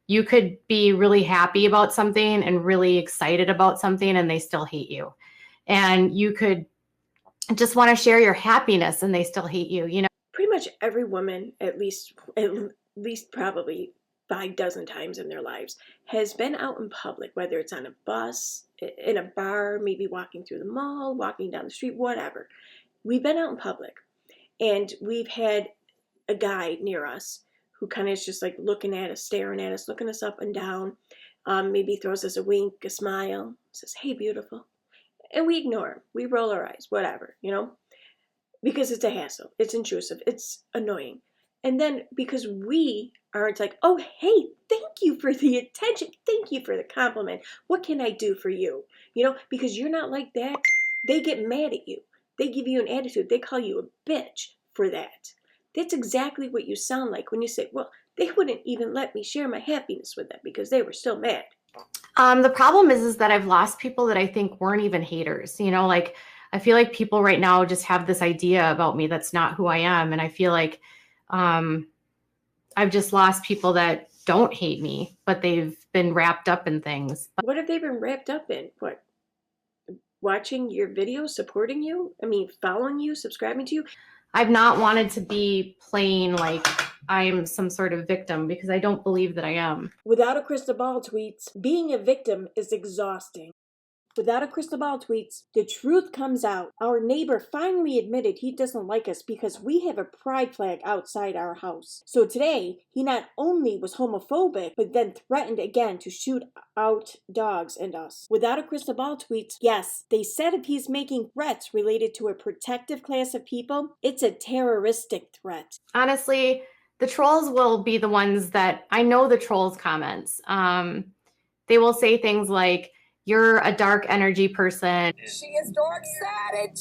You could be really happy about something and really excited about something and they still hate you. And you could just want to share your happiness and they still hate you, you know? Pretty much every woman, at least probably 5 dozen times in their lives, has been out in public, whether it's on a bus, in a bar, maybe walking through the mall, walking down the street, whatever. We've been out in public and we've had a guy near us who kind of is just like looking at us, staring at us, looking us up and down, maybe throws us a wink, a smile, says, "Hey, beautiful." And we ignore him. We roll our eyes, whatever, because it's a hassle. It's intrusive. It's annoying. And then because we aren't like, "Oh, hey, thank you for the attention. Thank you for the compliment. What can I do for you?" Because you're not like that, they get mad at you. They give you an attitude. They call you a bitch for that. That's exactly what you sound like when you say, "Well, they wouldn't even let me share my happiness with them because they were still mad." The problem is that I've lost people that I think weren't even haters, like I feel like people right now just have this idea about me that's not who I am. And I feel like I've just lost people that don't hate me, but they've been wrapped up in things. What have they been wrapped up in? What? Watching your videos, supporting you? I mean, following you, subscribing to you? I've not wanted to be playing like I'm some sort of victim because I don't believe that I am. Without a crystal ball tweets, being a victim is exhausting. Without a crystal ball tweets, the truth comes out. Our neighbor finally admitted he doesn't like us because we have a pride flag outside our house. So today, he not only was homophobic, but then threatened again to shoot out dogs and us. Without a crystal ball tweets, yes, they said if he's making threats related to a protective class of people, it's a terroristic threat. Honestly, the trolls will be the ones that I know the trolls comments. They will say things like, "You're a dark energy person. She is dark-sided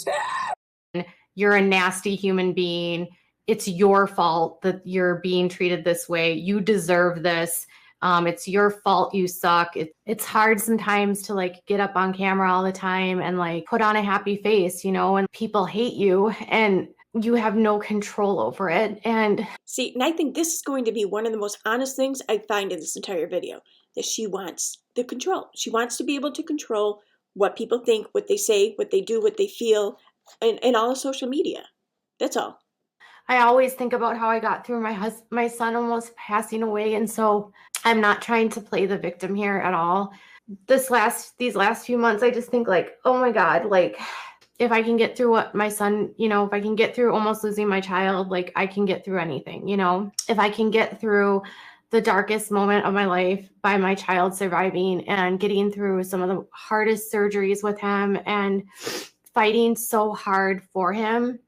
too. You're a nasty human being. It's your fault that you're being treated this way. You deserve this. It's your fault you suck." It's hard sometimes to like get up on camera all the time and like put on a happy face, and people hate you and you have no control over it. And see, and I think this is going to be one of the most honest things I find in this entire video, that she wants the control. She wants to be able to control what people think, what they say, what they do, what they feel, and all of social media. That's all. I always think about how I got through my son almost passing away. And so I'm not trying to play the victim here at all. These last few months, I just think like, oh my God, like if I can get through what my son, if I can get through almost losing my child, like I can get through anything, if I can get through the darkest moment of my life by my child surviving and getting through some of the hardest surgeries with him and fighting so hard for him,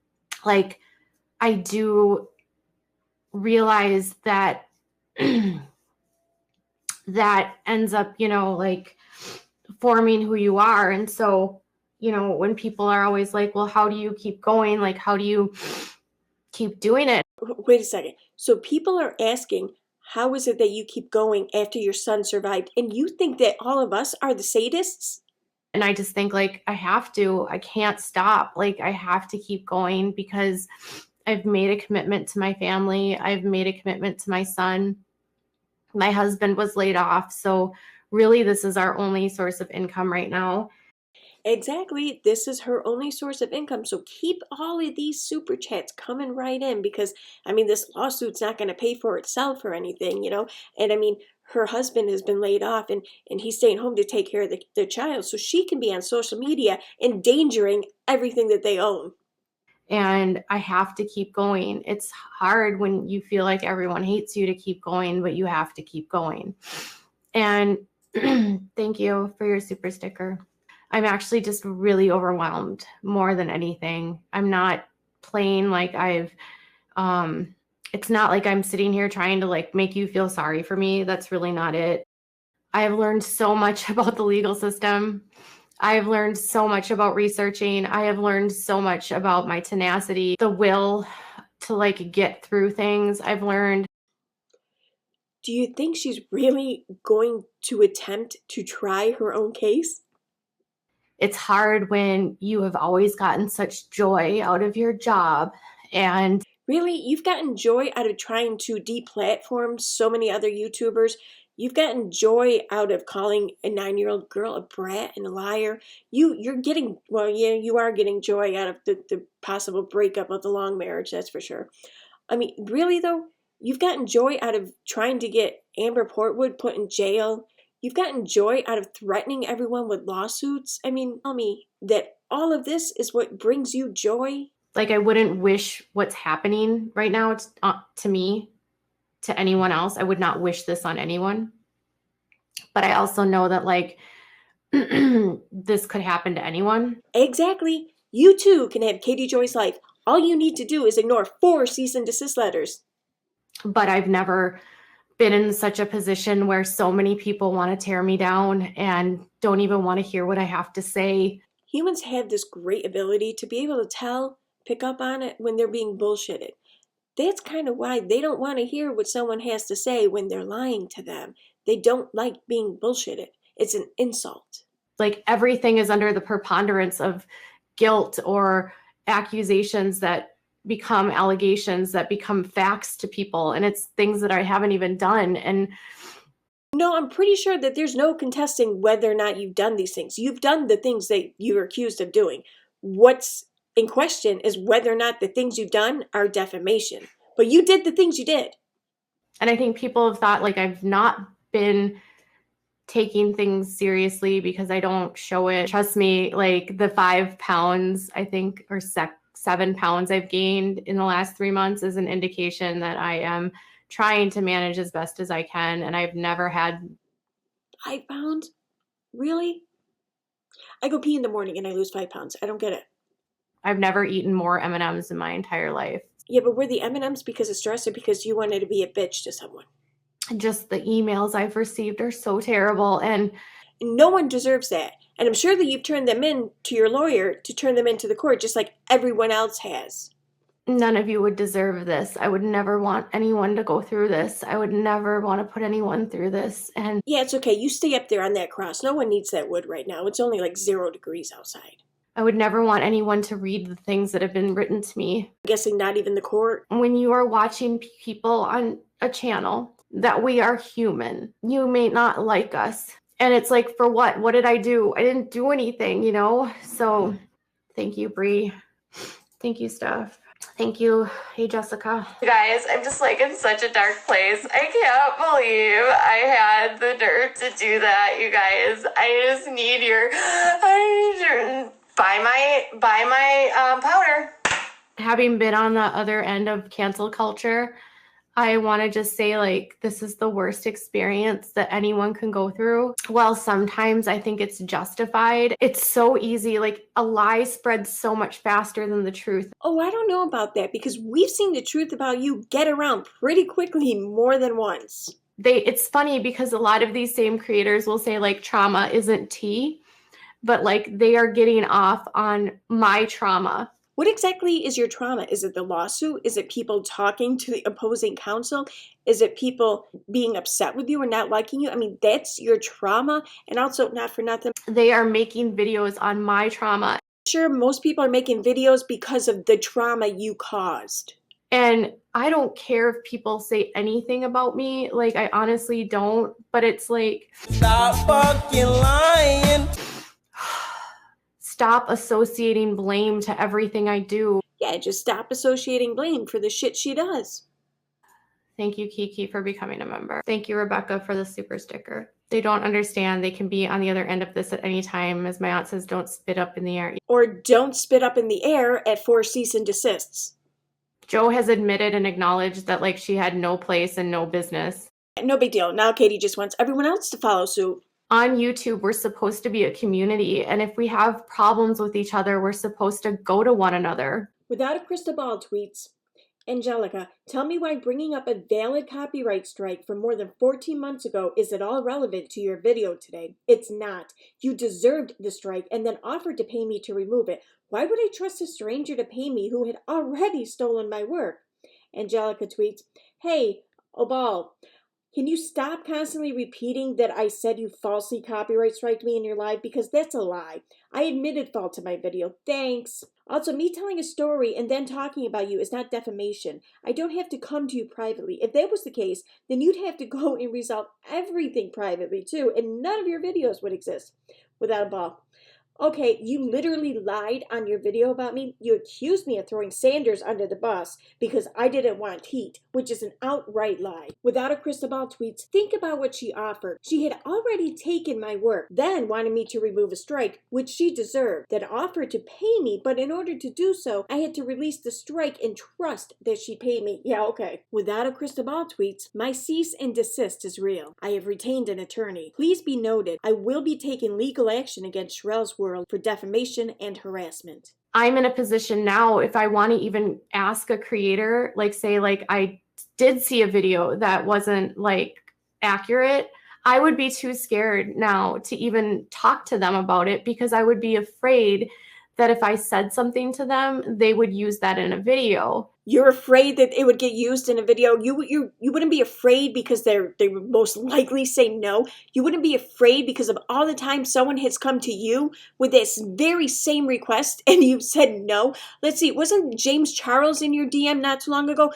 like I do realize that that ends up, like forming who you are. And so, when people are always like, well, how do you keep going? Like, how do you keep doing it? Wait a second. So people are asking, how is it that you keep going after your son survived? And you think that all of us are the sadists? And I just think like, I can't stop. Like, I have to keep going because I've made a commitment to my family. I've made a commitment to my son. My husband was laid off. So really, this is our only source of income right now. Exactly. This is her only source of income. So keep all of these super chats coming right in because, I mean, this lawsuit's not going to pay for itself or anything. And I mean, her husband has been laid off and he's staying home to take care of the child. So she can be on social media endangering everything that they own. And I have to keep going. It's hard when you feel like everyone hates you to keep going, but you have to keep going. And thank you for your super sticker. I'm actually just really overwhelmed more than anything. I'm not playing like it's not like I'm sitting here trying to like make you feel sorry for me. That's really not it. I have learned so much about the legal system. I have learned so much about researching. I have learned so much about my tenacity, the will to like get through things. I've learned. Do you think she's really going to attempt to try her own case? It's hard when you have always gotten such joy out of your job. And really, you've gotten joy out of trying to deplatform so many other YouTubers. You've gotten joy out of calling a 9-year-old girl a brat and a liar. You're getting, well, yeah, you are getting joy out of the possible breakup of the long marriage, that's for sure. I mean, really though, you've gotten joy out of trying to get Amber Portwood put in jail. You've gotten joy out of threatening everyone with lawsuits. I mean, tell me that all of this is what brings you joy? Like, I wouldn't wish what's happening right now to me, to anyone else. I would not wish this on anyone. But I also know that, like, this could happen to anyone. Exactly. You too can have Katie Joy's life. All you need to do is ignore 4 cease and desist letters. But I've never been in such a position where so many people want to tear me down and don't even want to hear what I have to say. Humans have this great ability to be able to pick up on it when they're being bullshitted. That's kind of why they don't want to hear what someone has to say when they're lying to them. They don't like being bullshitted. It's an insult. Like, everything is under the preponderance of guilt or accusations that become allegations that become facts to people. And it's things that I haven't even done. And no, I'm pretty sure that there's no contesting whether or not you've done these things. You've done the things that you're accused of doing. What's in question is whether or not the things you've done are defamation. But you did the things you did. And I think people have thought, like, I've not been taking things seriously because I don't show it. Trust me, like, the 5 pounds, I think, or 7 pounds I've gained in the last 3 months is an indication that I am trying to manage as best as I can. And I've never had 5 pounds? Really? I go pee in the morning and I lose 5 pounds. I don't get it. I've never eaten more M&Ms in my entire life. Yeah, but were the M&Ms because of stress or because you wanted to be a bitch to someone? Just the emails I've received are so terrible, and no one deserves that. And I'm sure that you've turned them in to your lawyer to turn them into the court, just like everyone else has. None of you would deserve this. I would never want anyone to go through this. I would never want to put anyone through this. And yeah, it's okay. You stay up there on that cross. No one needs that wood right now. It's only like 0 degrees outside. I would never want anyone to read the things that have been written to me. I'm guessing not even the court? When you are watching people on a channel, that we are human. You may not like us. And it's like, for what? What did I do? I didn't do anything, you know? So thank you, Bree. Thank you, Steph. Thank you. Hey, Jessica. You guys, I'm just like in such a dark place. I can't believe I had the nerve to do that, you guys. I just need your buy my powder. Having been on the other end of cancel culture, I want to just say, like, this is the worst experience that anyone can go through. Well, sometimes I think it's justified. It's so easy. Like, a lie spreads so much faster than the truth. Oh, I don't know about that, because we've seen the truth about you get around pretty quickly more than once. It's funny because a lot of these same creators will say, like, trauma isn't tea, but, like, they are getting off on my trauma. What exactly is your trauma? Is it the lawsuit? Is it people talking to the opposing counsel? Is it people being upset with you or not liking you? I mean, that's your trauma. And also, not for nothing, they are making videos on my trauma. Sure, most people are making videos because of the trauma you caused. And I don't care if people say anything about me. Like, I honestly don't. But it's like, stop fucking lying. Stop associating blame to everything I do. Yeah, just stop associating blame for the shit she does. Thank you, Kiki, for becoming a member. Thank you, Rebecca, for the super sticker. They don't understand. They can be on the other end of this at any time. As my aunt says, don't spit up in the air. Or don't spit up in the air at 4 cease and desists. Joe has admitted and acknowledged that, like, she had no place and no business. No big deal. Now Katie just wants everyone else to follow suit. On YouTube, we're supposed to be a community. And if we have problems with each other, we're supposed to go to one another. Without a crystal ball tweets, Angelica, tell me why bringing up a valid copyright strike from more than 14 months ago is at all relevant to your video today. It's not. You deserved the strike and then offered to pay me to remove it. Why would I trust a stranger to pay me who had already stolen my work? Angelica tweets, hey, Obal, can you stop constantly repeating that I said you falsely copyright striked me in your live? Because that's a lie. I admitted fault to my video. Thanks. Also, me telling a story and then talking about you is not defamation. I don't have to come to you privately. If that was the case, then you'd have to go and resolve everything privately too, and none of your videos would exist. Without a ball. Okay, you literally lied on your video about me. You accused me of throwing Sanders under the bus because I didn't want heat, which is an outright lie. Without a crystal ball tweets, think about what she offered. She had already taken my work, then wanted me to remove a strike, which she deserved, then offered to pay me, but in order to do so, I had to release the strike and trust that she'd pay me. Yeah, okay. Without a crystal ball tweets, my cease and desist is real. I have retained an attorney. Please be noted, I will be taking legal action against Shrell's World for defamation and harassment. I'm in a position now, if I want to even ask a creator, like say like I did see a video that wasn't like accurate, I would be too scared now to even talk to them about it because I would be afraid that if I said something to them, they would use that in a video. You're afraid that it would get used in a video. You wouldn't be afraid because they would most likely say no. You wouldn't be afraid because of all the time someone has come to you with this very same request and you said no. Let's see, wasn't James Charles in your DM not too long ago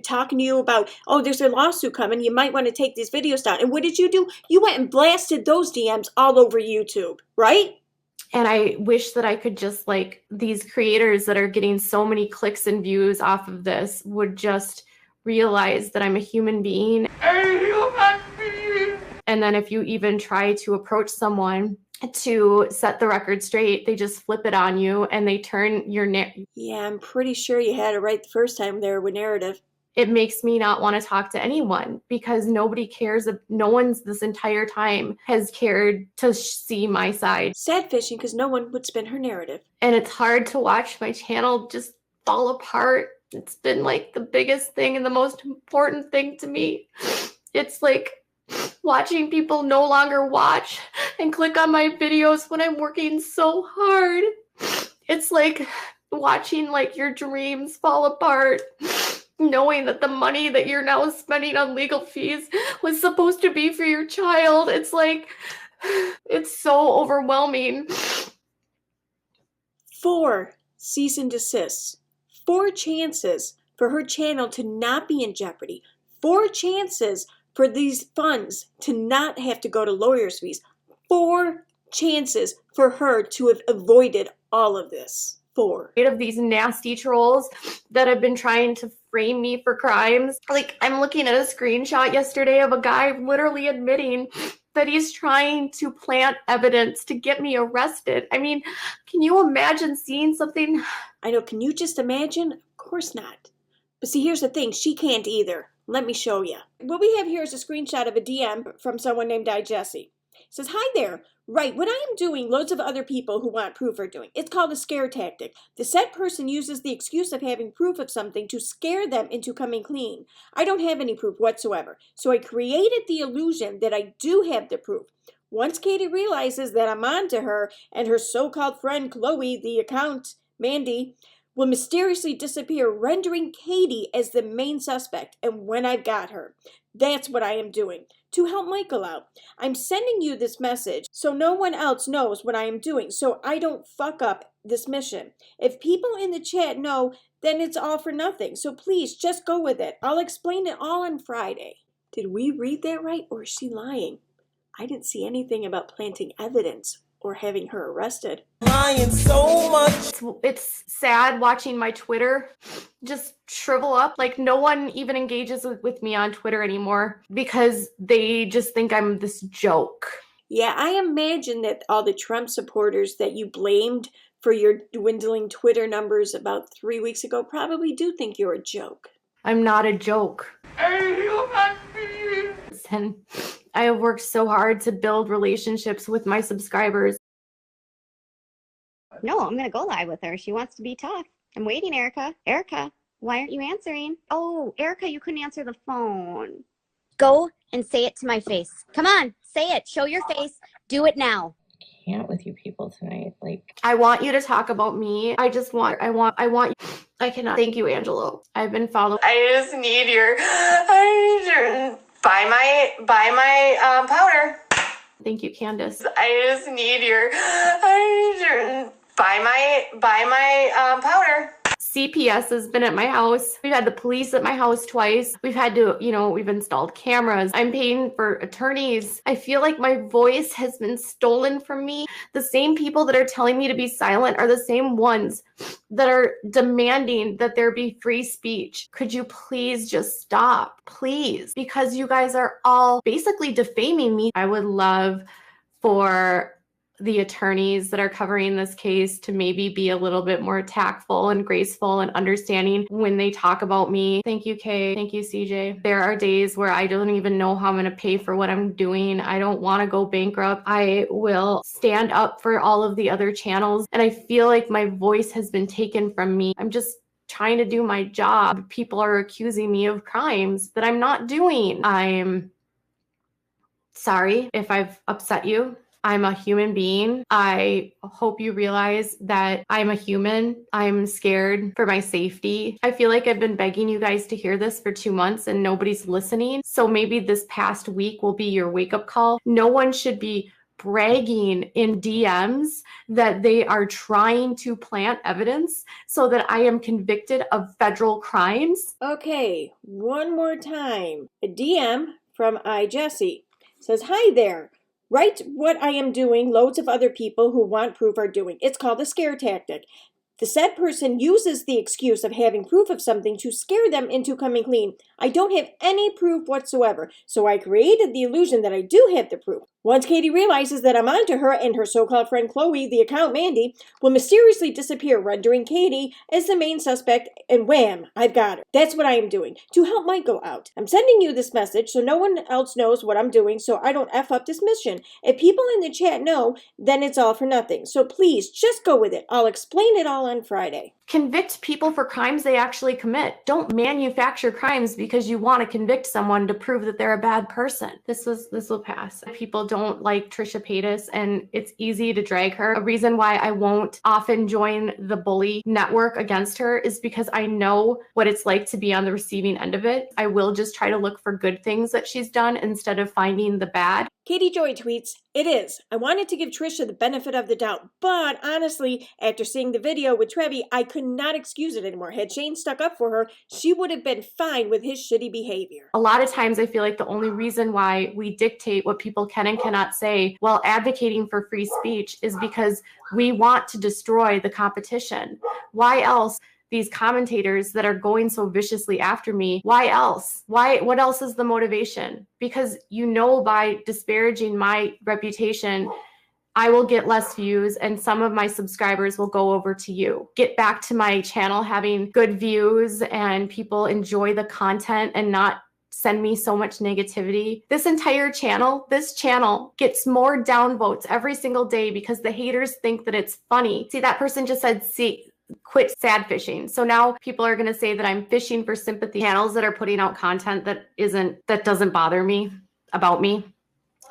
talking to you about, oh, there's a lawsuit coming, you might want to take these videos down. And what did you do? You went and blasted those DMs all over YouTube, right? And I wish that I could just like these creators that are getting so many clicks and views off of this would just realize that I'm a human being. A human being! And then if you even try to approach someone to set the record straight, they just flip it on you and they turn your Yeah, I'm pretty sure you had it right the first time there with narrative. It makes me not want to talk to anyone because nobody cares. No one's this entire time has cared to see my side. Sad fishing because no one would spin her narrative. And it's hard to watch my channel just fall apart. It's been like the biggest thing and the most important thing to me. It's like watching people no longer watch and click on my videos when I'm working so hard. It's like watching like your dreams fall apart. Knowing that the money that you're now spending on legal fees was supposed to be for your child. It's like, it's so overwhelming. 4 cease and desists. 4 chances for her channel to not be in jeopardy. 4 chances for these funds to not have to go to lawyers' fees. 4 chances for her to have avoided all of this. 4 of these nasty trolls that have been trying to frame me for crimes. Like, I'm looking at a screenshot yesterday of a guy literally admitting that he's trying to plant evidence to get me arrested. I mean, can you imagine seeing something? I know, can you just imagine? Of course not. But see, here's the thing, she can't either. Let me show you. What we have here is a screenshot of a DM from someone named Jesse. It says, hi there. Right, what I am doing, loads of other people who want proof are doing. It's called a scare tactic. The said person uses the excuse of having proof of something to scare them into coming clean. I don't have any proof whatsoever, so I created the illusion that I do have the proof. Once Katie realizes that I'm on to her and her so-called friend Chloe, the account, Mandy, will mysteriously disappear, rendering Katie as the main suspect. And when I've got her, that's what I am doing. To help Michael out, I'm sending you this message so no one else knows what I am doing, so I don't fuck up this mission. If people in the chat know, then it's all for nothing. So please, just go with it. I'll explain it all on Friday. Did we read that right, or is she lying? I didn't see anything about planting evidence or having her arrested. Lying so much. It's sad watching my Twitter just shrivel up. Like, no one even engages with me on Twitter anymore because they just think I'm this joke. Yeah, I imagine that all the Trump supporters that you blamed for your dwindling Twitter numbers about 3 weeks ago probably do think you're a joke. I'm not a joke. A human being. And I have worked so hard to build relationships with my subscribers. No, I'm going to go live with her. She wants to be tough. I'm waiting, Erica. Erica, why aren't you answering? Oh, Erica, you couldn't answer the phone. Go and say it to my face. Come on, say it. Show your face. Do it now. Can't with you people tonight. Like, I want you to talk about me. I cannot. Thank you, Angelo. I've been following. I just need your buy my powder. Thank you, Candace. I just need your buy my powder. CPS has been at my house. We've had the police at my house twice. We've had to, we've installed cameras. I'm paying for attorneys. I feel like my voice has been stolen from me. The same people that are telling me to be silent are the same ones that are demanding that there be free speech. Could you please just stop? Please. Because you guys are all basically defaming me. I would love for the attorneys that are covering this case to maybe be a little bit more tactful and graceful and understanding when they talk about me. Thank you, Kay. Thank you, CJ. There are days where I don't even know how I'm going to pay for what I'm doing. I don't want to go bankrupt. I will stand up for all of the other channels. And I feel like my voice has been taken from me. I'm just trying to do my job. People are accusing me of crimes that I'm not doing. I'm sorry if I've upset you. I'm a human being. I hope you realize that I'm a human. I'm scared for my safety. I feel like I've been begging you guys to hear this for 2 months and nobody's listening. So maybe this past week will be your wake-up call. No one should be bragging in DMs that they are trying to plant evidence so that I am convicted of federal crimes. Okay, one more time. A DM from iJessie says, "Hi there. Write what I am doing, loads of other people who want proof are doing. It's called a scare tactic. The said person uses the excuse of having proof of something to scare them into coming clean. I don't have any proof whatsoever, so I created the illusion that I do have the proof. Once Katie realizes that I'm onto her and her so-called friend Chloe, the account Mandy, will mysteriously disappear, rendering Katie as the main suspect, and wham, I've got her. That's what I am doing, to help Michael out. I'm sending you this message so no one else knows what I'm doing so I don't F up this mission. If people in the chat know, then it's all for nothing. So please, just go with it. I'll explain it all on Friday." Convict people for crimes they actually commit. Don't manufacture crimes because you want to convict someone to prove that they're a bad person. This will pass. People don't like Trisha Paytas and it's easy to drag her. A reason why I won't often join the bully network against her is because I know what it's like to be on the receiving end of it. I will just try to look for good things that she's done instead of finding the bad. Katie Joy tweets, "It is. I wanted to give Trisha the benefit of the doubt, but honestly, after seeing the video with Trevi, I could not excuse it anymore. Had Shane stuck up for her, she would have been fine with his shitty behavior." A lot of times I feel like the only reason why we dictate what people can and cannot say while advocating for free speech is because we want to destroy the competition. Why else? These commentators that are going so viciously after me, why else? What else is the motivation? Because by disparaging my reputation, I will get less views and some of my subscribers will go over to you. Get back to my channel having good views and people enjoy the content and not send me so much negativity. This channel gets more downvotes every single day because the haters think that it's funny. See, that person just said, quit sad fishing. So now people are going to say that I'm fishing for sympathy. Channels that are putting out content that doesn't bother me, about me,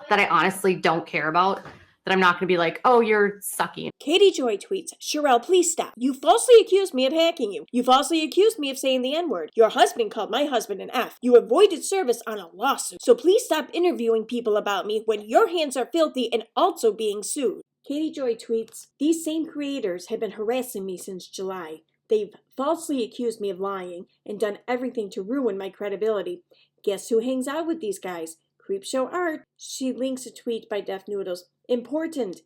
that I honestly don't care about, that I'm not going to be like, oh, you're sucking. Katie Joy tweets, "Sherelle, please stop. You falsely accused me of hacking you. You falsely accused me of saying the N-word. Your husband called my husband an F. You avoided service on a lawsuit. So please stop interviewing people about me when your hands are filthy and also being sued." Katie Joy tweets, "These same creators have been harassing me since July. They've falsely accused me of lying and done everything to ruin my credibility. Guess who hangs out with these guys? Creepshow Art." She links a tweet by Def Noodles. "Important.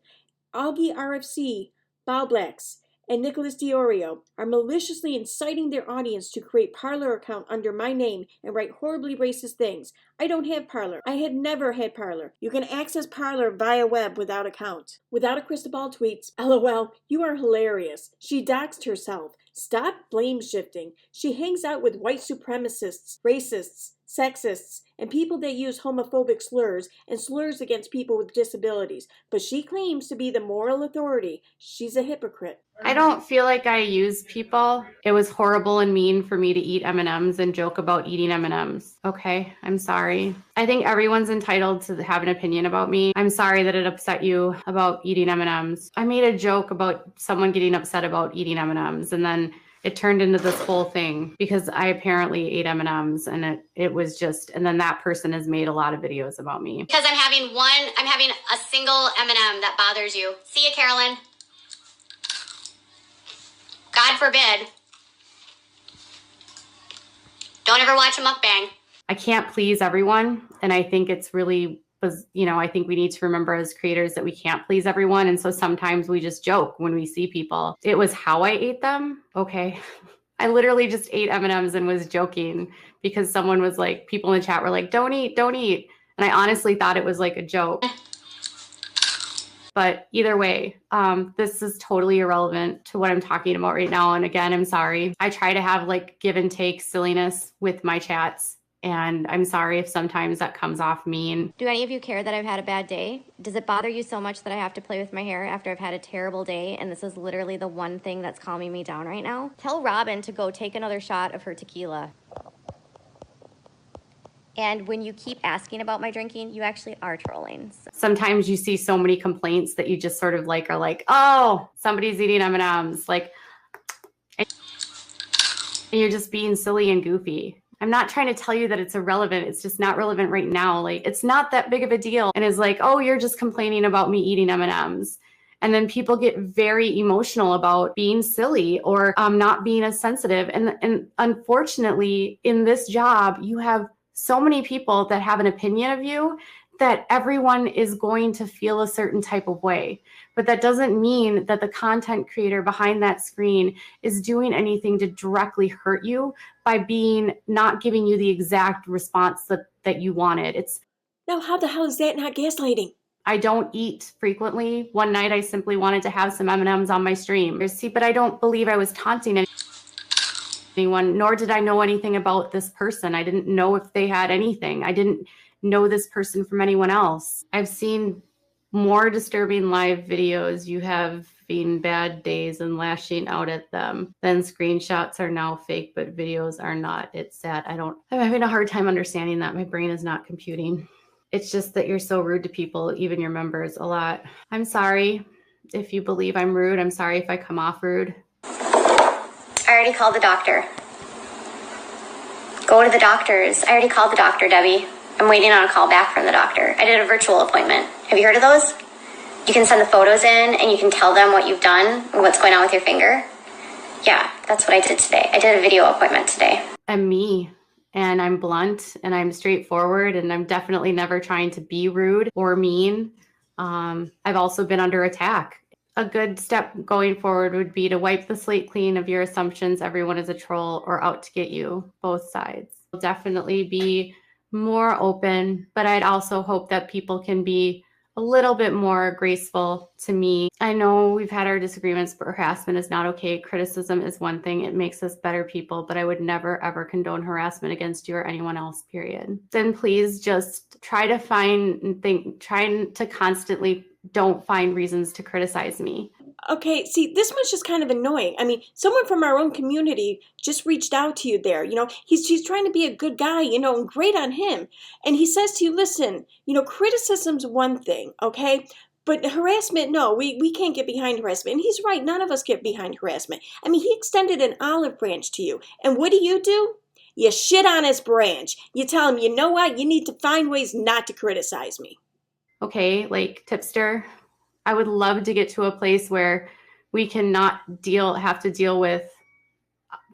Augie RFC, Bowblacks, and Nicholas Diorio are maliciously inciting their audience to create Parler account under my name and write horribly racist things. I don't have Parler. I have never had Parler. You can access Parler via web without account." Without a Crystal Ball tweets, "LOL, you are hilarious. She doxed herself. Stop blame shifting. She hangs out with white supremacists, racists, sexists, and people that use homophobic slurs and slurs against people with disabilities. But she claims to be the moral authority. She's a hypocrite." I don't feel like I use people. It was horrible and mean for me to eat M&Ms and joke about eating M&Ms. Okay, I'm sorry. I think everyone's entitled to have an opinion about me. I'm sorry that it upset you about eating M&Ms. I made a joke about someone getting upset about eating M&Ms, and then it turned into this whole thing because I apparently ate M&Ms, and it was just, and then that person has made a lot of videos about me. Because I'm having a single M&M that bothers you. See you, Carolyn. God forbid. Don't ever watch a mukbang. I can't please everyone. And I think it's really, I think we need to remember as creators that we can't please everyone. And so sometimes we just joke when we see people. It was how I ate them. Okay. I literally just ate M&Ms and was joking because someone was like, people in the chat were like, don't eat, don't eat. And I honestly thought it was like a joke. But either way, this is totally irrelevant to what I'm talking about right now. And again, I'm sorry. I try to have like give and take silliness with my chats. And I'm sorry if sometimes that comes off mean. Do any of you care that I've had a bad day? Does it bother you so much that I have to play with my hair after I've had a terrible day and this is literally the one thing that's calming me down right now? Tell Robin to go take another shot of her tequila. And when you keep asking about my drinking, you actually are trolling. Sometimes you see so many complaints that you just sort of like are like, oh, somebody's eating M&Ms. Like, and you're just being silly and goofy. I'm not trying to tell you that it's irrelevant. It's just not relevant right now. Like, it's not that big of a deal. And it's like, oh, you're just complaining about me eating M&Ms. And then people get very emotional about being silly or not being as sensitive. And unfortunately, in this job, you have so many people that have an opinion of you that everyone is going to feel a certain type of way. But that doesn't mean that the content creator behind that screen is doing anything to directly hurt you by not giving you the exact response that you wanted. Now, how the hell is that not gaslighting? I don't eat frequently. One night I simply wanted to have some M&Ms on my stream. See, but I don't believe I was taunting anyone, nor did I know anything about this person. I didn't know if they had anything. I didn't know this person from anyone else. I've seen more disturbing live videos. You have been bad days and lashing out at them. Then screenshots are now fake, but videos are not. It's sad. I'm having a hard time understanding that. My brain is not computing. It's just that you're so rude to people, even your members, a lot. I'm sorry if you believe I'm rude. I'm sorry if I come off rude. I already called the doctor. Go to the doctors. I already called the doctor, Debbie. I'm waiting on a call back from the doctor. I did a virtual appointment. Have you heard of those? You can send the photos in and you can tell them what you've done and what's going on with your finger. Yeah, that's what I did today. I did a video appointment today. I'm me, and I'm blunt, and I'm straightforward, and I'm definitely never trying to be rude or mean. I've also been under attack. A good step going forward would be to wipe the slate clean of your assumptions everyone is a troll or out to get you, both sides. I'll definitely be more open, but I'd also hope that people can be a little bit more graceful to me. I know we've had our disagreements, but harassment is not okay. Criticism is one thing. It makes us better people, but I would never, ever condone harassment against you or anyone else, period. Then please just try to constantly don't find reasons to criticize me. Okay, see, this one's just kind of annoying. I mean, someone from our own community just reached out to you there. He's trying to be a good guy, and great on him. And he says to you, listen, criticism's one thing, okay? But harassment, no, we can't get behind harassment. And he's right, none of us get behind harassment. I mean, he extended an olive branch to you. And what do? You shit on his branch. You tell him, you know what? You need to find ways not to criticize me. Okay, like tipster, I would love to get to a place where we can not have to deal with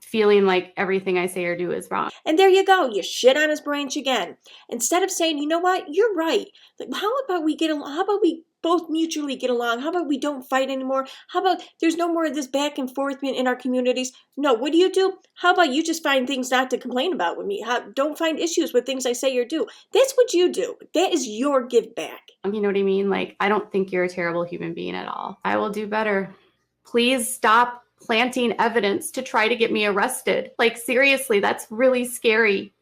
feeling like everything I say or do is wrong. And there you go. You shit on his branch again. Instead of saying, you know what? You're right. Like, how about we get along? How about we both mutually get along? How about we don't fight anymore? How about there's no more of this back and forth in our communities? No, what do? How about you just find things not to complain about with me? Don't find issues with things I say or do. That's what you do. That is your give back. You know what I mean? Like, I don't think you're a terrible human being at all. I will do better. Please stop planting evidence to try to get me arrested. Like, seriously, that's really scary.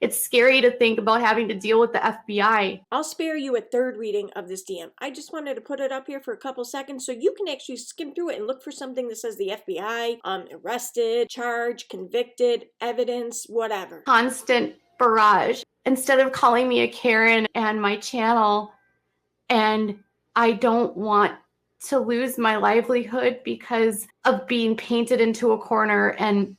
It's scary to think about having to deal with the FBI. I'll spare you a third reading of this DM. I just wanted to put it up here for a couple seconds so you can actually skim through it and look for something that says the FBI, arrested, charged, convicted, evidence, whatever. Constant barrage. Instead of calling me a Karen and my channel, and I don't want to lose my livelihood because of being painted into a corner and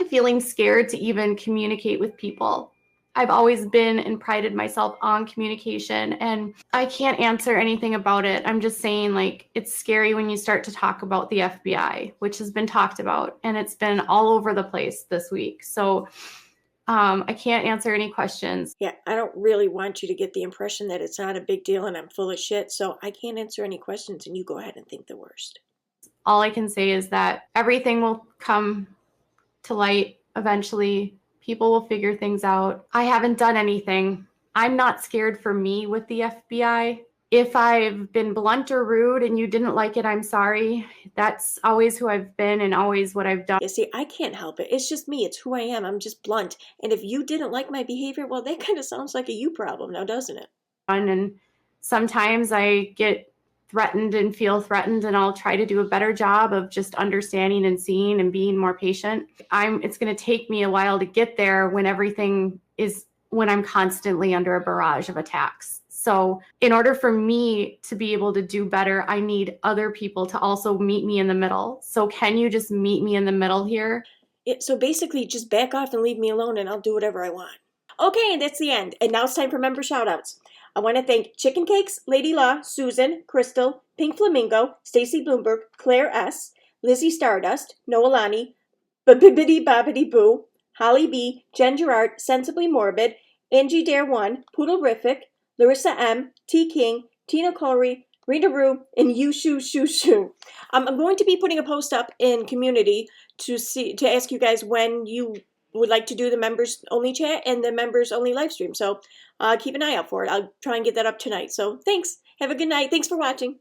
feeling scared to even communicate with people. I've always been and prided myself on communication, and I can't answer anything about it. I'm just saying, like, it's scary when you start to talk about the FBI, which has been talked about, and it's been all over the place this week. So I can't answer any questions. Yeah, I don't really want you to get the impression that it's not a big deal and I'm full of shit, so I can't answer any questions and you go ahead and think the worst. All I can say is that everything will come to light eventually. People will figure things out. I haven't done anything. I'm not scared for me with the FBI. If I've been blunt or rude and you didn't like it, I'm sorry. That's always who I've been and always what I've done. Yeah, see, I can't help it. It's just me. It's who I am. I'm just blunt. And if you didn't like my behavior, well, that kind of sounds like a you problem now, doesn't it? And sometimes I get threatened and feel threatened, and I'll try to do a better job of just understanding and seeing and being more patient. It's going to take me a while to get there when I'm constantly under a barrage of attacks. So in order for me to be able to do better, I need other people to also meet me in the middle. So can you just meet me in the middle here? So basically, just back off and leave me alone and I'll do whatever I want. Okay, and that's the end. And now it's time for member shoutouts. I want to thank Chicken Cakes, Lady Law, Susan, Crystal, Pink Flamingo, Stacy Bloomberg, Claire S., Lizzie Stardust, Noelani, Bibbidi Bobbidi Boo, Holly B., Jen Gerard, Sensibly Morbid, Angie Dare 1, Poodlerific, Larissa M., T. King, Tina Colry, Rita Roo, and You Shoo Shoo Shoo. I'm going to be putting a post up in community to ask you guys when you would like to do the members only chat and the members only live stream. So keep an eye out for it. I'll try and get that up tonight. So thanks. Have a good night. Thanks for watching.